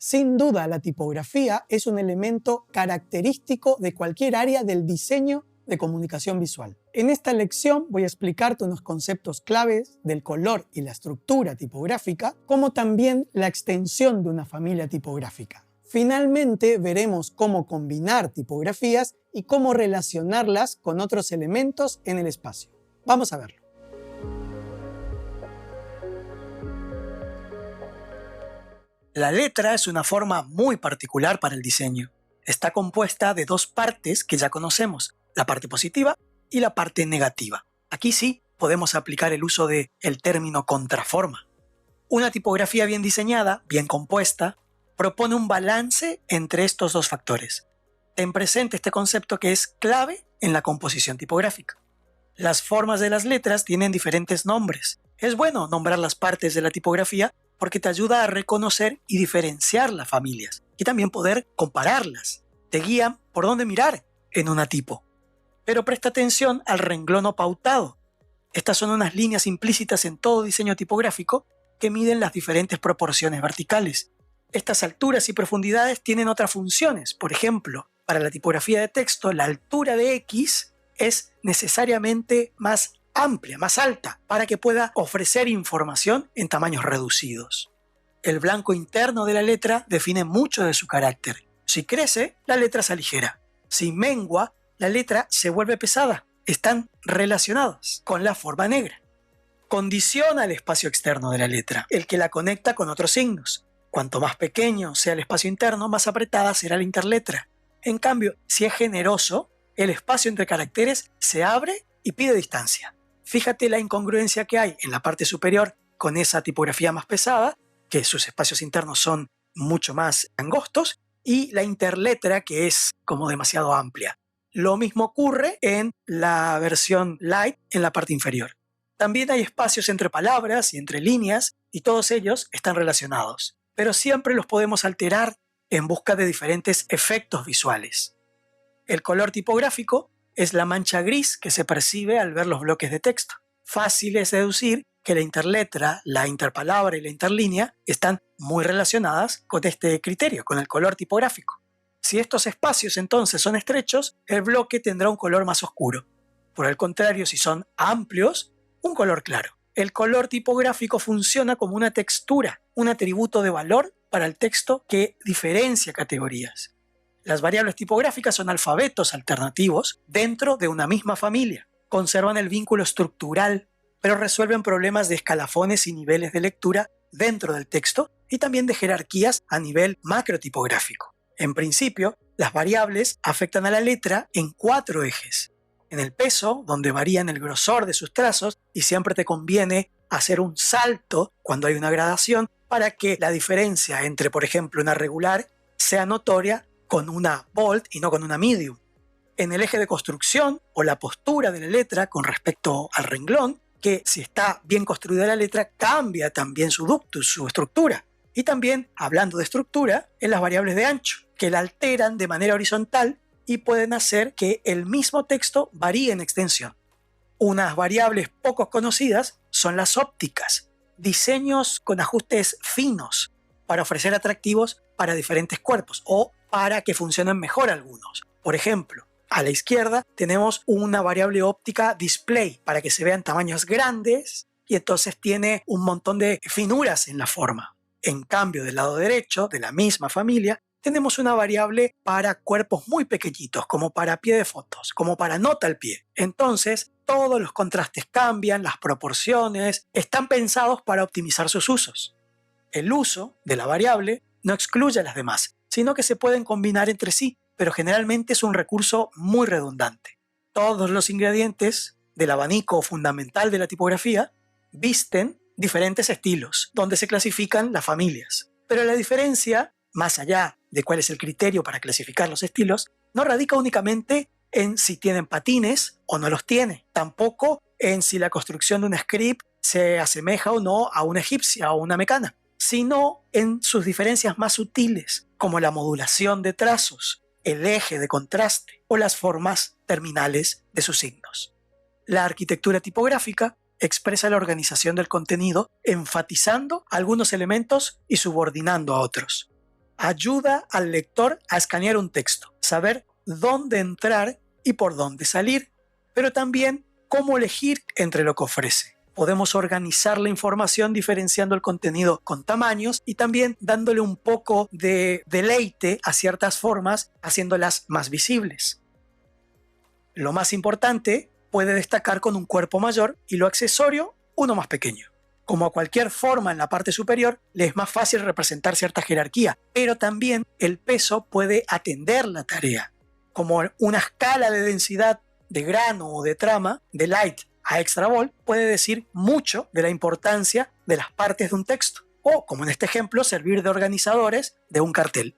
Sin duda, la tipografía es un elemento característico de cualquier área del diseño de comunicación visual. En esta lección voy a explicarte unos conceptos claves del color y la estructura tipográfica, como también la extensión de una familia tipográfica. Finalmente, veremos cómo combinar tipografías y cómo relacionarlas con otros elementos en el espacio. Vamos a verlo. La letra es una forma muy particular para el diseño. Está compuesta de dos partes que ya conocemos, la parte positiva y la parte negativa. Aquí sí podemos aplicar el uso del término contraforma. Una tipografía bien diseñada, bien compuesta, propone un balance entre estos dos factores. Ten presente este concepto que es clave en la composición tipográfica. Las formas de las letras tienen diferentes nombres. Es bueno nombrar las partes de la tipografía porque te ayuda a reconocer y diferenciar las familias y también poder compararlas. Te guían por dónde mirar en una tipo. Pero presta atención al renglón o pautado. Estas son unas líneas implícitas en todo diseño tipográfico que miden las diferentes proporciones verticales. Estas alturas y profundidades tienen otras funciones. Por ejemplo, para la tipografía de texto, la altura de X es necesariamente más amplia, más alta, para que pueda ofrecer información en tamaños reducidos. El blanco interno de la letra define mucho de su carácter. Si crece, la letra se aligera. Si mengua, la letra se vuelve pesada. Están relacionadas con la forma negra. Condiciona el espacio externo de la letra, el que la conecta con otros signos. Cuanto más pequeño sea el espacio interno, más apretada será la interletra. En cambio, si es generoso, el espacio entre caracteres se abre y pide distancia. Fíjate la incongruencia que hay en la parte superior con esa tipografía más pesada, que sus espacios internos son mucho más angostos, y la interletra que es como demasiado amplia. Lo mismo ocurre en la versión light en la parte inferior. También hay espacios entre palabras y entre líneas, y todos ellos están relacionados. Pero siempre los podemos alterar en busca de diferentes efectos visuales. El color tipográfico es la mancha gris que se percibe al ver los bloques de texto. Fácil es deducir que la interletra, la interpalabra y la interlínea están muy relacionadas con este criterio, con el color tipográfico. Si estos espacios entonces son estrechos, el bloque tendrá un color más oscuro. Por el contrario, si son amplios, un color claro. El color tipográfico funciona como una textura, un atributo de valor para el texto que diferencia categorías. Las variables tipográficas son alfabetos alternativos dentro de una misma familia. Conservan el vínculo estructural, pero resuelven problemas de escalafones y niveles de lectura dentro del texto y también de jerarquías a nivel macrotipográfico. En principio, las variables afectan a la letra en 4 ejes. En el peso, donde varían el grosor de sus trazos y siempre te conviene hacer un salto cuando hay una gradación para que la diferencia entre, por ejemplo, una regular sea notoria con una bold y no con una medium. En el eje de construcción o la postura de la letra con respecto al renglón, que si está bien construida la letra cambia también su ductus, su estructura. Y también, hablando de estructura, en las variables de ancho, que la alteran de manera horizontal y pueden hacer que el mismo texto varíe en extensión. Unas variables poco conocidas son las ópticas, diseños con ajustes finos para ofrecer atractivos para diferentes cuerpos o para que funcionen mejor algunos. Por ejemplo, a la izquierda tenemos una variable óptica display para que se vean tamaños grandes y entonces tiene un montón de finuras en la forma. En cambio, del lado derecho, de la misma familia, tenemos una variable para cuerpos muy pequeñitos, como para pie de fotos, como para nota al pie. Entonces, todos los contrastes cambian, las proporciones, están pensados para optimizar sus usos. El uso de la variable no excluye a las demás, sino que se pueden combinar entre sí, pero generalmente es un recurso muy redundante. Todos los ingredientes del abanico fundamental de la tipografía visten diferentes estilos, donde se clasifican las familias. Pero la diferencia, más allá de cuál es el criterio para clasificar los estilos, no radica únicamente en si tienen patines o no los tiene, tampoco en si la construcción de un script se asemeja o no a una egipcia o una mecana, sino en sus diferencias más sutiles, como la modulación de trazos, el eje de contraste o las formas terminales de sus signos. La arquitectura tipográfica expresa la organización del contenido enfatizando algunos elementos y subordinando a otros. ayuda al lector a escanear un texto, saber dónde entrar y por dónde salir, pero también cómo elegir entre lo que ofrece. Podemos organizar la información diferenciando el contenido con tamaños y también dándole un poco de deleite a ciertas formas, haciéndolas más visibles. Lo más importante puede destacar con un cuerpo mayor y lo accesorio uno más pequeño. Como a cualquier forma en la parte superior, le es más fácil representar cierta jerarquía, pero también el peso puede atender la tarea. Como una escala de densidad de grano o de trama, de light a extra bold, puede decir mucho de la importancia de las partes de un texto, o, como en este ejemplo, servir de organizadores de un cartel.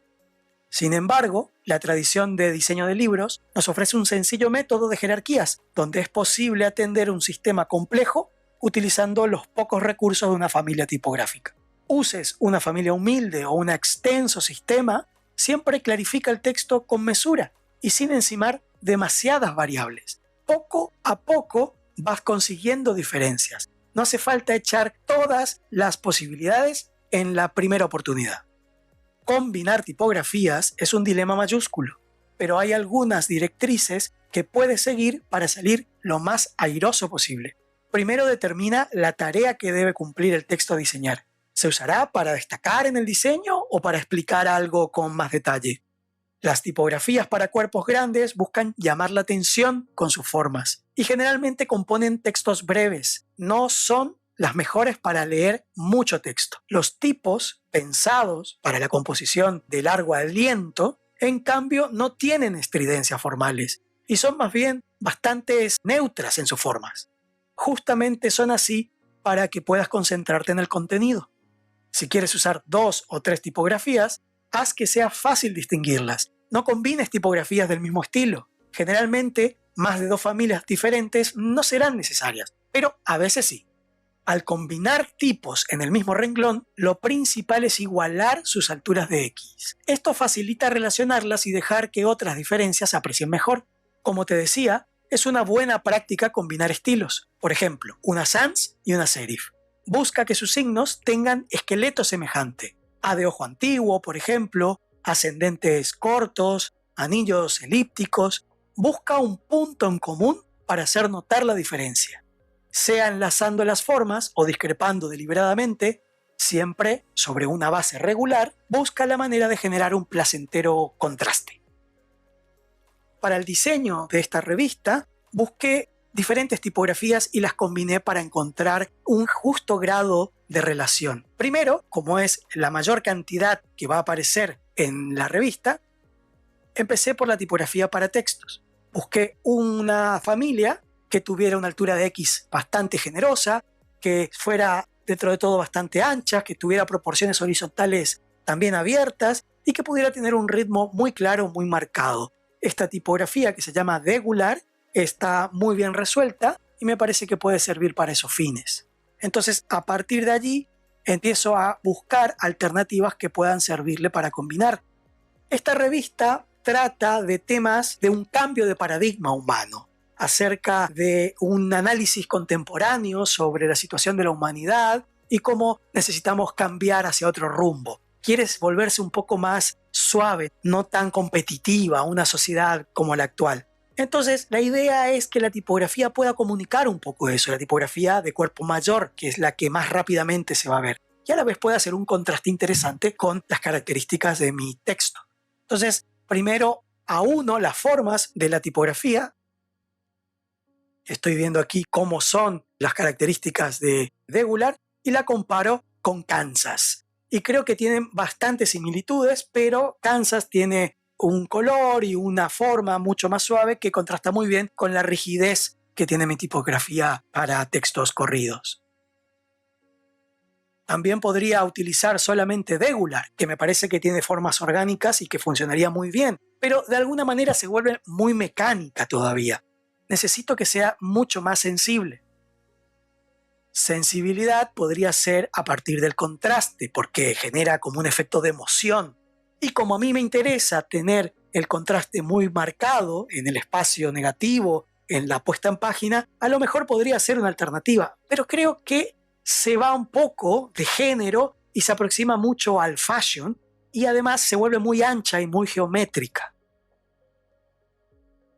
Sin embargo, la tradición de diseño de libros nos ofrece un sencillo método de jerarquías, donde es posible atender un sistema complejo utilizando los pocos recursos de una familia tipográfica. Uses una familia humilde o un extenso sistema, siempre clarifica el texto con mesura y sin encimar demasiadas variables. Poco a poco vas consiguiendo diferencias. No hace falta echar todas las posibilidades en la primera oportunidad. Combinar tipografías es un dilema mayúsculo, pero hay algunas directrices que puedes seguir para salir lo más airoso posible. Primero determina la tarea que debe cumplir el texto a diseñar. ¿Se usará para destacar en el diseño o para explicar algo con más detalle? Las tipografías para cuerpos grandes buscan llamar la atención con sus formas y generalmente componen textos breves. No son las mejores para leer mucho texto. Los tipos pensados para la composición de largo aliento, en cambio, no tienen estridencias formales y son más bien bastante neutras en sus formas. Justamente son así para que puedas concentrarte en el contenido. Si quieres usar 2 o 3 tipografías, haz que sea fácil distinguirlas. No combines tipografías del mismo estilo. Generalmente, más de 2 familias diferentes no serán necesarias, pero a veces sí. Al combinar tipos en el mismo renglón, lo principal es igualar sus alturas de X. Esto facilita relacionarlas y dejar que otras diferencias se aprecien mejor. Como te decía, es una buena práctica combinar estilos. Por ejemplo, una sans y una serif. Busca que sus signos tengan esqueleto semejante. A de ojo antiguo, por ejemplo, ascendentes cortos, anillos elípticos. Busca un punto en común para hacer notar la diferencia. Sea enlazando las formas o discrepando deliberadamente, siempre sobre una base regular, busca la manera de generar un placentero contraste. Para el diseño de esta revista, busqué diferentes tipografías y las combiné para encontrar un justo grado de relación. Primero, como es la mayor cantidad que va a aparecer en la revista, empecé por la tipografía para textos. Busqué una familia que tuviera una altura de X bastante generosa, que fuera dentro de todo bastante ancha, que tuviera proporciones horizontales también abiertas y que pudiera tener un ritmo muy claro, muy marcado. Esta tipografía, que se llama Degular, está muy bien resuelta y me parece que puede servir para esos fines. Entonces, a partir de allí, empiezo a buscar alternativas que puedan servirle para combinar. Esta revista trata de temas de un cambio de paradigma humano, acerca de un análisis contemporáneo sobre la situación de la humanidad y cómo necesitamos cambiar hacia otro rumbo. Quieres volverse un poco más suave, no tan competitiva, una sociedad como la actual. Entonces, la idea es que la tipografía pueda comunicar un poco eso, la tipografía de cuerpo mayor, que es la que más rápidamente se va a ver, y a la vez puede hacer un contraste interesante con las características de mi texto. Entonces, primero auno las formas de la tipografía. Estoy viendo aquí cómo son las características de Degular y la comparo con Kansas. Y creo que tienen bastantes similitudes, pero Kansas tiene un color y una forma mucho más suave que contrasta muy bien con la rigidez que tiene mi tipografía para textos corridos. También podría utilizar solamente Degular, que me parece que tiene formas orgánicas y que funcionaría muy bien, pero de alguna manera se vuelve muy mecánica todavía. Necesito que sea mucho más sensible. Sensibilidad podría ser a partir del contraste, porque genera como un efecto de emoción. Y como a mí me interesa tener el contraste muy marcado en el espacio negativo, en la puesta en página, a lo mejor podría ser una alternativa, pero creo que se va un poco de género y se aproxima mucho al fashion, y además se vuelve muy ancha y muy geométrica.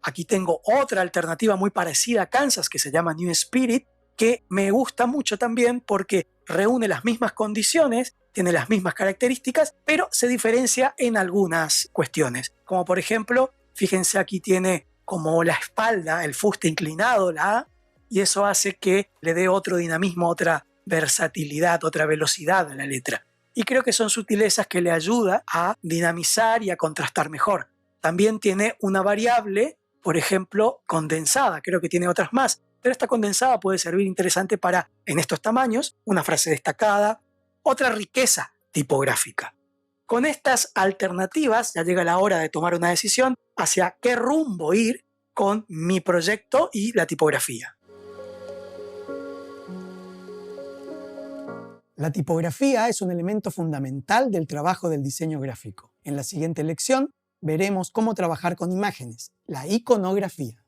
Aquí tengo otra alternativa muy parecida a Kansas que se llama New Spirit, que me gusta mucho también porque reúne las mismas condiciones, tiene las mismas características, pero se diferencia en algunas cuestiones. Como por ejemplo, fíjense, aquí tiene como la espalda, el fuste inclinado, la A, y eso hace que le dé otro dinamismo, otra versatilidad, otra velocidad a la letra. Y creo que son sutilezas que le ayuda a dinamizar y a contrastar mejor. También tiene una variable, por ejemplo, condensada, creo que tiene otras más, pero esta condensada puede servir interesante para, en estos tamaños, una frase destacada, otra riqueza tipográfica. Con estas alternativas ya llega la hora de tomar una decisión hacia qué rumbo ir con mi proyecto y la tipografía. La tipografía es un elemento fundamental del trabajo del diseño gráfico. En la siguiente lección veremos cómo trabajar con imágenes, la iconografía.